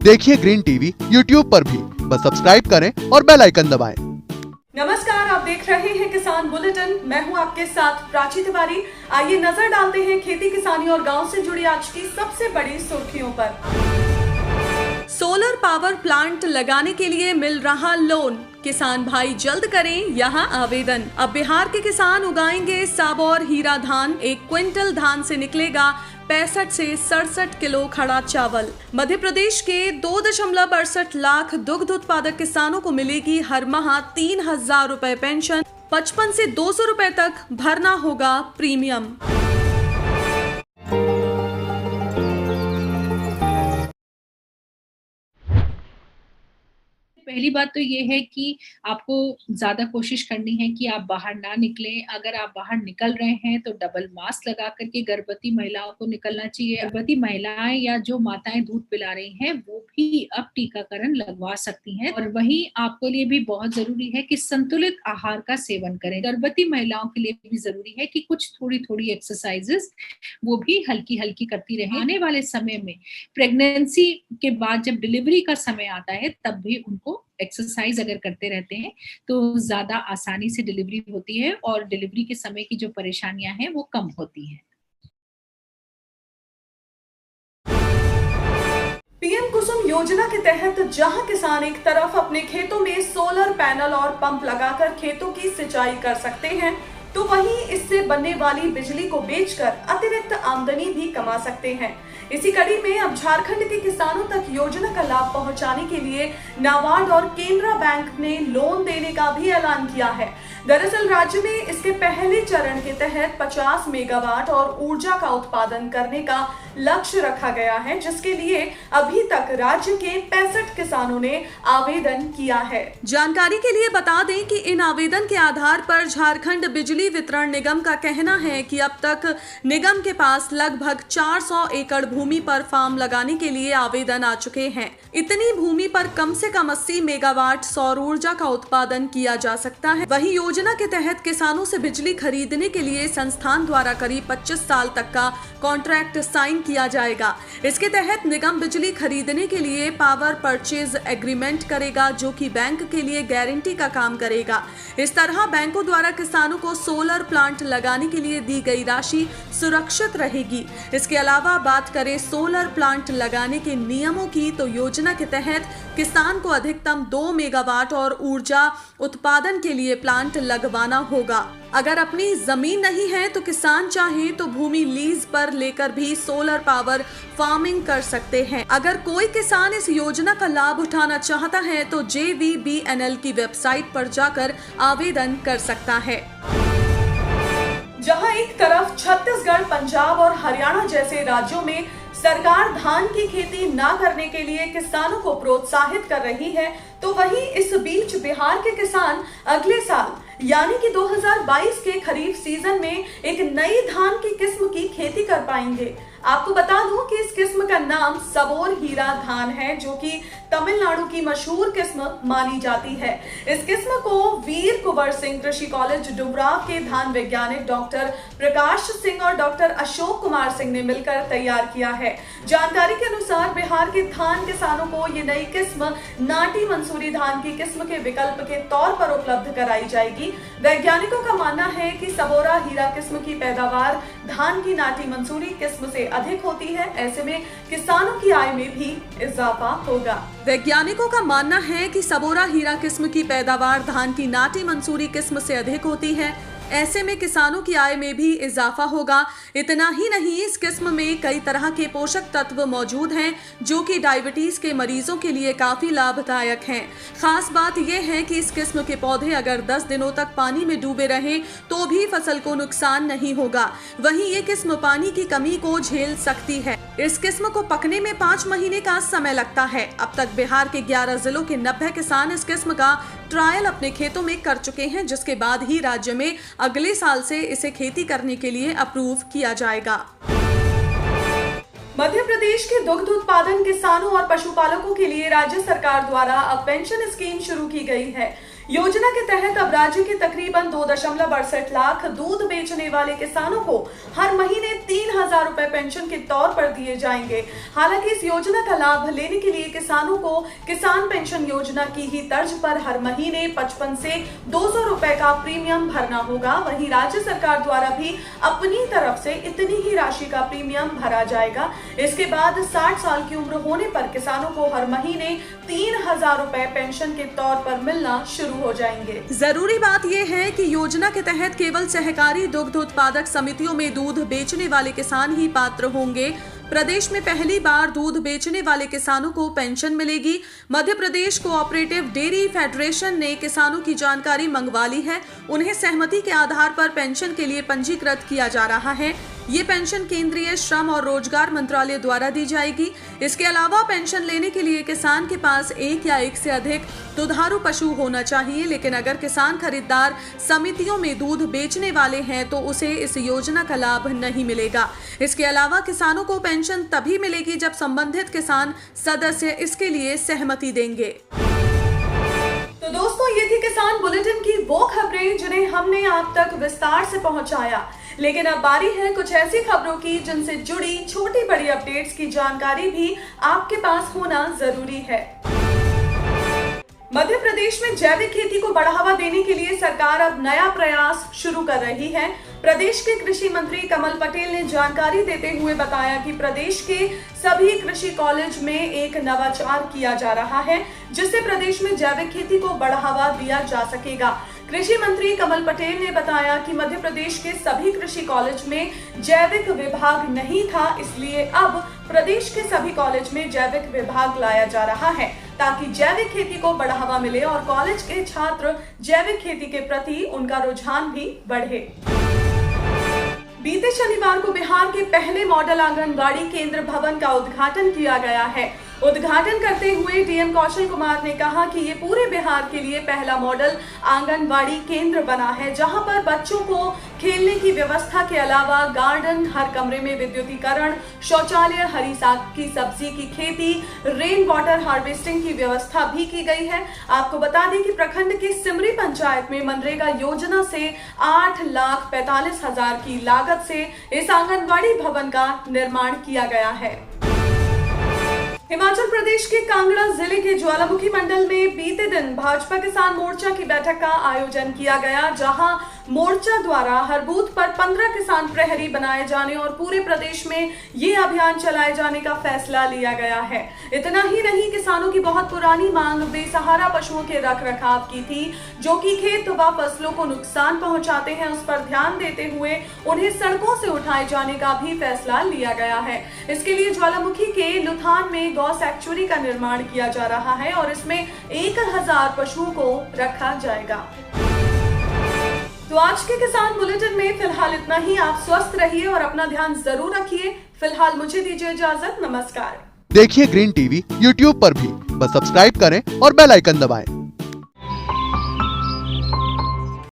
देखिए green TV YouTube पर भी, बस सब्सक्राइब करें और बेल आइकन दबाएं। नमस्कार, आप देख रहे हैं किसान बुलेटिन। मैं हूं आपके साथ प्राची तिवारी। आइए नजर डालते हैं खेती किसानी और गांव से जुड़ी आज की सबसे बड़ी सुर्खियों पर। सोलर पावर प्लांट लगाने के लिए मिल रहा लोन, किसान भाई जल्द करें यहां आवेदन। अब बिहार के किसान उगाएंगे साबौर हीरा धान। 1 क्विंटल धान से निकलेगा 65 से 67 किलो खड़ा चावल। मध्य प्रदेश के 2.68 लाख दुग्ध उत्पादक किसानों को मिलेगी हर माह 3,000 रुपए पेंशन। 55 से 200 रुपए तक भरना होगा प्रीमियम। पहली बात तो ये है कि आपको ज़्यादा कोशिश करनी है कि आप बाहर ना निकलें। अगर आप बाहर निकल रहे हैं तो डबल मास्क लगा करके गर्भवती महिलाओं को निकलना चाहिए। गर्भवती महिलाएं या जो माताएं दूध पिला रही हैं वो भी अब टीकाकरण लगवा सकती हैं। और वहीं आपके लिए भी बहुत ज़रूरी है कि संतुलित आहार का सेवन करें। गर्भवती महिलाओं के लिए भी ज़रूरी है कि कुछ थोड़ी एक्सरसाइजेस वो भी हल्की हल्की करती रहें। आने वाले समय में प्रेगनेंसी के बाद जब डिलीवरी का समय आता है तब भी उनको एक्सरसाइज अगर करते रहते हैं तो ज्यादा आसानी से डिलीवरी होती है और डिलीवरी के समय की जो परेशानियां हैं वो कम होती हैं। पीएम कुसुम योजना के तहत जहां किसान एक तरफ अपने खेतों में सोलर पैनल और पंप लगाकर खेतों की सिंचाई कर सकते हैं, तो वहीं इससे बनने वाली बिजली को बेचकर अतिरिक्त आमदनी भी कमा सकते हैं। इसी कड़ी में अब झारखंड के किसानों तक योजना का लाभ पहुंचाने के लिए नाबार्ड और केनरा बैंक ने लोन देने का भी ऐलान किया है। दरअसल राज्य में इसके पहले चरण के तहत 50 मेगावाट और ऊर्जा का उत्पादन करने का लक्ष्य रखा गया है, जिसके लिए अभी तक राज्य के 65 किसानों ने आवेदन किया है। जानकारी के लिए बता दें कि इन आवेदन के आधार पर झारखंड बिजली वितरण निगम का कहना है कि अब तक निगम के पास लगभग 400 एकड़ भूमि पर फार्म लगाने के लिए आवेदन आ चुके हैं। इतनी भूमि पर कम से कम 80 मेगावाट सौर ऊर्जा का उत्पादन किया जा सकता है। वहीं योजना के तहत किसानों से बिजली खरीदने के लिए संस्थान द्वारा करीब 25 साल तक का कॉन्ट्रैक्ट साइन किया जाएगा। इसके तहत निगम बिजली खरीदने के लिए पावर परचेज एग्रीमेंट करेगा, जो कि बैंक के लिए गारंटी का काम करेगा। इस तरह बैंकों द्वारा किसानों को सोलर प्लांट लगाने के लिए दी गई राशि सुरक्षित रहेगी। इसके अलावा बात करें सोलर प्लांट लगाने के नियमों की, तो योजना के तहत किसान को अधिकतम 2 मेगावाट और ऊर्जा उत्पादन के लिए प्लांट लगवाना होगा। अगर अपनी जमीन नहीं है तो किसान चाहे तो भूमि लीज पर लेकर भी सोलर पावर फार्मिंग कर सकते हैं। अगर कोई किसान इस योजना का लाभ उठाना चाहता है तो JVBNL की वेबसाइट पर जाकर आवेदन कर सकता है। जहां एक तरफ छत्तीसगढ़, पंजाब और हरियाणा जैसे राज्यों में सरकार धान की खेती ना करने के लिए किसानों को प्रोत्साहित कर रही है, तो वहीं इस बीच बिहार के किसान अगले साल यानी कि 2022 के खरीफ सीजन में एक नई धान की किस्म की खेती कर पाएंगे। आपको बता दूं कि इस किस्म का नाम सबौर हीरा धान है, जो कि तमिलनाडु की मशहूर किस्म मानी जाती है। इस किस्म को वीर कुंवर सिंह कृषि कॉलेज डुमराव के धान वैज्ञानिक डॉक्टर प्रकाश सिंह और डॉक्टर अशोक कुमार सिंह ने मिलकर तैयार किया है। जानकारी के अनुसार बिहार के धान किसानों को ये नई किस्म नाटी मंसूरी धान की किस्म के विकल्प के तौर पर उपलब्ध कराई जाएगी। वैज्ञानिकों का मानना है कि सबौरा हीरा किस्म की पैदावार धान की नाटी मंसूरी किस्म से अधिक होती है। ऐसे में किसानों की आय में भी इजाफा होगा। वैज्ञानिकों का मानना है कि सबौरा हीरा किस्म की पैदावार धान की नाटी मंसूरी किस्म से अधिक होती है। ऐसे में किसानों की आय में भी इजाफा होगा। इतना ही नहीं, इस किस्म में कई तरह के पोषक तत्व मौजूद हैं, जो कि डायबिटीज के मरीजों के लिए काफी लाभदायक हैं। खास बात यह है कि इस किस्म के पौधे अगर 10 दिनों तक पानी में डूबे रहें तो भी फसल को नुकसान नहीं होगा। वहीं ये किस्म पानी की कमी को झेल सकती है। इस किस्म को पकने में 5 महीने का समय लगता है। अब तक बिहार के 11 जिलों के 90 किसान इस किस्म का ट्रायल अपने खेतों में कर चुके हैं, जिसके बाद ही राज्य में अगले साल से इसे खेती करने के लिए अप्रूव किया जाएगा। मध्य प्रदेश के दुग्ध उत्पादन किसानों और पशुपालकों के लिए राज्य सरकार द्वारा अब पेंशन स्कीम शुरू की गई है। योजना के तहत अब राज्य के तकरीबन 2.68 लाख दूध बेचने वाले किसानों को हर महीने 3,000 रुपए पेंशन के तौर पर दिए जाएंगे। हालांकि इस योजना का लाभ लेने के लिए किसानों को किसान पेंशन योजना की ही तर्ज पर हर महीने 55 से 200 रुपए का प्रीमियम भरना होगा। वहीं राज्य सरकार द्वारा भी अपनी तरफ से इतनी ही राशि का प्रीमियम भरा जाएगा। इसके बाद 60 साल की उम्र होने पर किसानों को हर महीने 3,000 रुपए पेंशन के तौर पर मिलना शुरू हो जाएंगे। जरूरी बात यह है कि योजना के तहत केवल सहकारी दुग्ध उत्पादक समितियों में दूध बेचने वाले किसान ही पात्र होंगे। प्रदेश में पहली बार दूध बेचने वाले किसानों को पेंशन मिलेगी। Madhya Pradesh cooperative dairy federation ने किसानों की जानकारी मंगवा ली है। उन्हें सहमति के आधार पर पेंशन के लिए पंजीकृत किया जा रहा है। ये पेंशन केंद्रीय श्रम और रोजगार मंत्रालय द्वारा दी जाएगी। इसके अलावा पेंशन लेने के लिए किसान के पास एक या एक से अधिक दुधारू पशु होना चाहिए। लेकिन अगर किसान खरीदार समितियों में दूध बेचने वाले हैं तो उसे इस योजना का लाभ नहीं मिलेगा। इसके अलावा किसानों को पेंशन तभी मिलेगी जब संबंधित किसान सदस्य इसके लिए सहमति देंगे। तो दोस्तों, ये थी किसान बुलेटिन की वो खबरें जिन्हें हमने आप तक विस्तार से पहुंचाया। लेकिन अब बारी है कुछ ऐसी खबरों की जिनसे जुड़ी छोटी बड़ी अपडेट्स की जानकारी भी आपके पास होना जरूरी है। मध्य प्रदेश में जैविक खेती को बढ़ावा देने के लिए सरकार अब नया प्रयास शुरू कर रही है। प्रदेश के कृषि मंत्री कमल पटेल ने जानकारी देते हुए बताया कि प्रदेश के सभी कृषि कॉलेज में एक नवाचार किया जा रहा है, जिससे प्रदेश में जैविक खेती को बढ़ावा दिया जा सकेगा। कृषि मंत्री कमल पटेल ने बताया कि मध्य प्रदेश के सभी कृषि कॉलेज में जैविक विभाग नहीं था, इसलिए अब प्रदेश के सभी कॉलेज में जैविक विभाग लाया जा रहा है ताकि जैविक खेती को बढ़ावा मिले और कॉलेज के छात्र जैविक खेती के प्रति उनका रुझान भी बढ़े। बीते शनिवार को बिहार के पहले मॉडल आंगनबाड़ी केंद्र भवन का उद्घाटन किया गया है। उद्घाटन करते हुए डीएम कौशल कुमार ने कहा कि ये पूरे बिहार के लिए पहला मॉडल आंगनबाड़ी केंद्र बना है, जहां पर बच्चों को खेलने की व्यवस्था के अलावा गार्डन, हर कमरे में विद्युतीकरण, शौचालय, हरी साग की सब्जी की खेती, रेन वाटर हार्वेस्टिंग की व्यवस्था भी की गई है। आपको बता दें कि प्रखंड के सिमरी पंचायत में मनरेगा योजना से 8,45,000 की लागत से इस आंगनबाड़ी भवन का निर्माण किया गया है। हिमाचल प्रदेश के कांगड़ा जिले के ज्वालामुखी मंडल में बीते दिन भाजपा किसान मोर्चा की बैठक का आयोजन किया गया, जहां मोर्चा द्वारा हर बूथ पर 15 किसान प्रहरी बनाए जाने और पूरे प्रदेश में ये अभियान चलाए जाने का फैसला लिया गया है। इतना ही नहीं, किसानों की बहुत पुरानी मांग बेसहारा पशुओं के रखरखाव की थी, जो कि खेत व फसलों को नुकसान पहुंचाते हैं। उस पर ध्यान देते हुए उन्हें सड़कों से उठाए जाने का भी फैसला लिया गया है। इसके लिए ज्वालामुखी के लुथान में गौ सैक्चुरी का निर्माण किया जा रहा है और इसमें 1,000 पशुओं को रखा जाएगा। तो आज के किसान बुलेटिन में फिलहाल इतना ही। आप स्वस्थ रहिए और अपना ध्यान जरूर रखिए। फिलहाल मुझे दीजिए इजाजत। नमस्कार। देखिए ग्रीन टीवी यूट्यूब पर भी, बस सब्सक्राइब करें और बेल आइकन दबाएं।